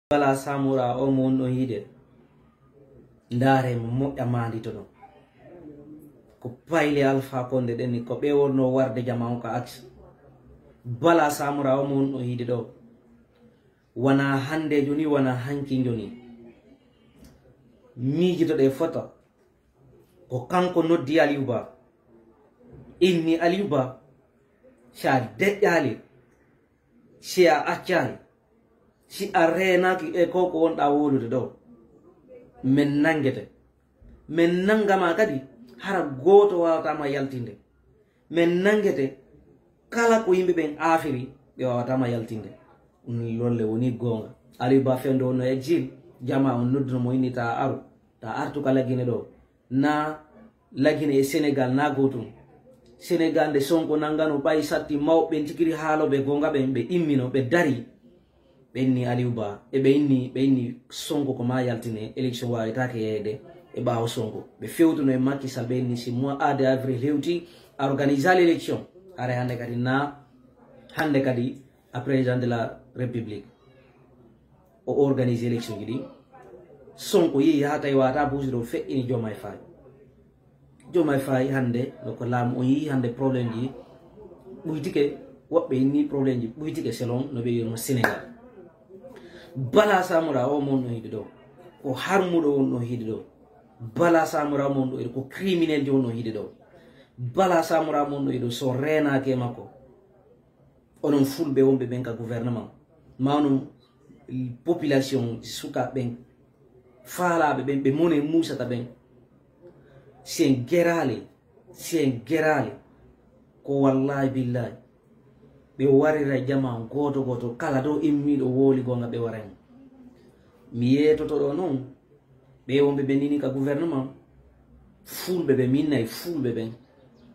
Bala samura o mon no hide ndare mo moƴƴamandi to ɗon ko payle alpha konde ɗenni ko ɓe wonno warde jama on ka axe bala samura o mon no hide ɗo wana hande joni wana hanki joni miijito ɗe fota ko kanko noddi Aliouba inni Aliouba sa deƴƴali si a accali si a renaki e koko wonɗa wolude ɗo min nangete min nangama kadi hara goto wawatama yaltinde min nangete kala ko yimɓe ɓen afiri ɓe wawatama yaltinde lolle woni gonga Aliouba fende wonno e jil jama on noddunomo inni ta aru ta artu ka lagine ɗo na lagine e Sénégal na gotum Sénégal nde Sonko nangano ɓay satti mawɓe jigiri haaloɓe gonga ɓen ɓe immino ɓe dari ɓe inni Aliouba e ɓe inni Sonko ko ma yaltine élection wawitake yeyde e ɓawo Sonko ɓe fewtuno e Macky Sall ɓe inni si mois A de avril hewti a organisa l' élection are hande kadi na hande kadi a président de la république o organise élection ji ɗi Sonko yeehi ha tawi wata busiɗo feƴƴini Diomaye Faye hande noko laamu on yeehi hande probléme ji ɓuytike woɓɓe inni probléme ji ɓuytike selon no ɓe wiyno Sénégal bala samura o mon no hiide ɗo ko harmuɗo won no hiide ɗo bala samura mon ɗo ko criminel jo wonno hiide ɗo bala samura mon ɗo so renake makko onon fulɓe wonɓe ɓen ka gouvernement manon population suka ɓen faalaɓe ɓen ɓe mone musata ɓen sen gerale ko wallahi billahi ɓe warira jama goto goto kala do immiɗo wooli gonga ɓe warani mi yetoto ɗo noon ɓe wonɓe ɓe nini ka gouvernement fulɓe ɓe minnayi fulɓe ɓen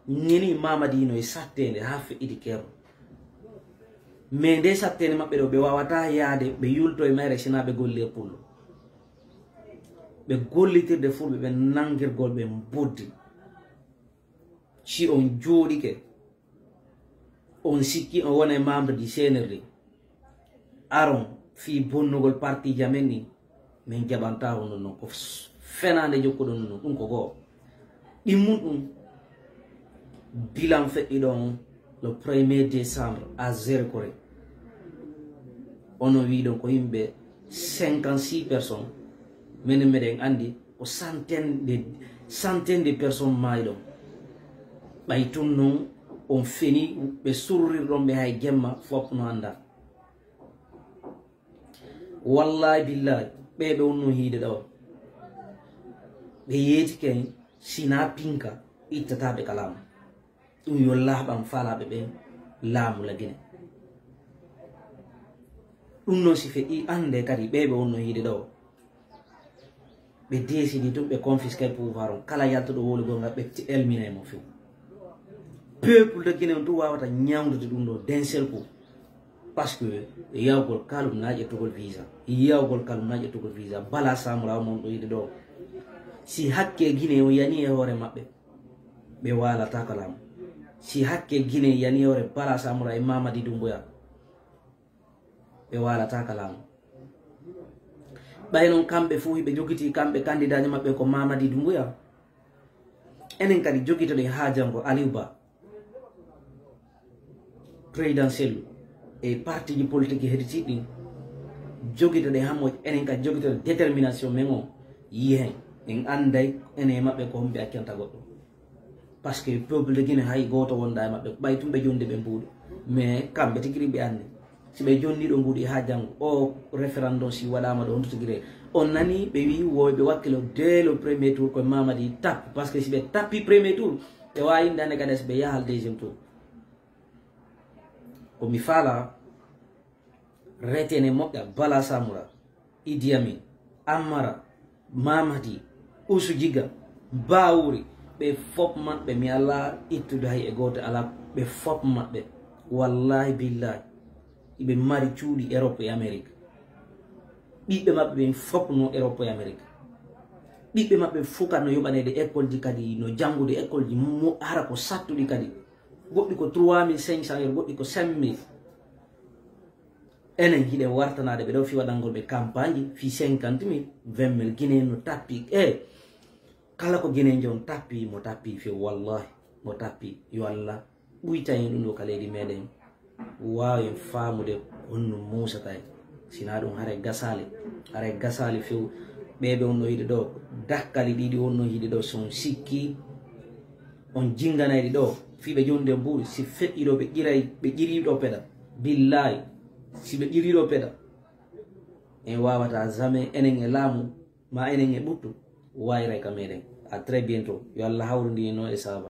nini Mamadino e sattede ha feƴƴiti kero mais nde sattede maɓɓe ɗo ɓe wawata yaade ɓe yulto e mayre sina ɓe golli e pullo ɓe gollitirde fulɓe ɓe nangirgol ɓe boddi si on jooɗike on sikki on wona e membre du CNRD aron fi bonnugol parti jamen ni min jaɓanta on non ko fenande jokkuɗon non ɗum ko goo ɗimmum ɗum bilan feƴƴi ɗon le 1er décembre à Zérikore ono wiɗon ko yimɓe 56 personnes minen meɗen andi ko centaine de personnes maayi ɗon ɓay tun noon on feni ɓe surrirɗon ɓe hay gemma fop no anda wallahi billahi ɓeɓe wonno hiide ɗo ɓe yeeti ken sina pinka ittataɓe ka laamu ɗum yo laaɓam faalaɓe ɓen laamu lagine ɗum noon si feƴƴi ande kadi ɓeɓe wonno hiide ɗo ɓe décidi ɗum ɓe confisque pouvoir on kala yaltuɗo woli gonga ɓe elmina mo few peuple de Guinée on ɗum wawata ñawdude ɗum ɗo d'un seul coup parce que yawgol kalum na ƴettugol visa bala samura mon ɗo yiɗi ɗo si hakke Guinée o yani e hoore maɓɓe ɓe walata ka laamu si hakke Guinée yani e hoore bala samura e Mamadi Doumbouya ɓe walata ka laamu ɓay noon kamɓe fo hiɓe jogiti kamɓe candidat maɓɓe ko Mamadi Doumbouya enen kadi jogitoɗen ha jango Aliouba présidentiel e parti ji politique heɗitiɗ ɗin jogitoɗen hammoje enen kadi jogitoɗen détermination men o yihen en anday enen maɓɓe ko homɓe accanta goɗɗo par ce que peuple de Guinée hay goto wonda e maɓɓe ɓay tumɓe jonde ɓe mbuuɗo mais kamɓe tigiri ɓe andi si ɓe jonniɗo mbuuɗi ha janggo o référendum si waɗama ɗo on tigiri on nani ɓe wi woɓe wakkilo dès le premier tour koye Mamadi tappi par ce que si ɓe tappi premier tour ɓe wawi inde hande kadi so ɓe yahal deuxiéme tour komi faala retene moƴƴa bala samura Idi Amin Amara Mamadi Usu Jiga Bawuri ɓe fop maɓɓe mi ala ittude hay e goto ala ɓe fop maɓɓe wallahi billahi iɓe mari cuuɗi Europe e Amérique ɓiɓɓe maɓɓe ɓen fop no Europe e Amérique ɓiɓɓe maɓɓe fuka no yoɓanede école ji kadi no jangude école ji hara ko sattuɗi kadi goɗɗi ko 3500 euro goɗɗi ko 5000 enen hiɗe wartanade ɓe ɗo fi waɗangol ɓe campagne fi 50.000 20.000 guine no tappi kala ko guinejo on tappi mo tappi few wallahi mo tappi yo Allah ɓuyta en ɗum ɗo ka leydi meɗen wawi famude honno musata en sina ɗum hare gasali few ɓeɓe on no yiɗi ɗo dakkali ɗiɗi on no yiɗi ɗo son sikki on jinganayɗi ɗo fiɓe jonde mburi si feƴƴi ɗo ɓe ƴiriɗo peɗa billahi si ɓe ƴiriɗo peɗa en wawata jamais enen e laamu ma enen e ɓuttu wayiray ka meɗen à très bientôt yo Allah hawridi no e saba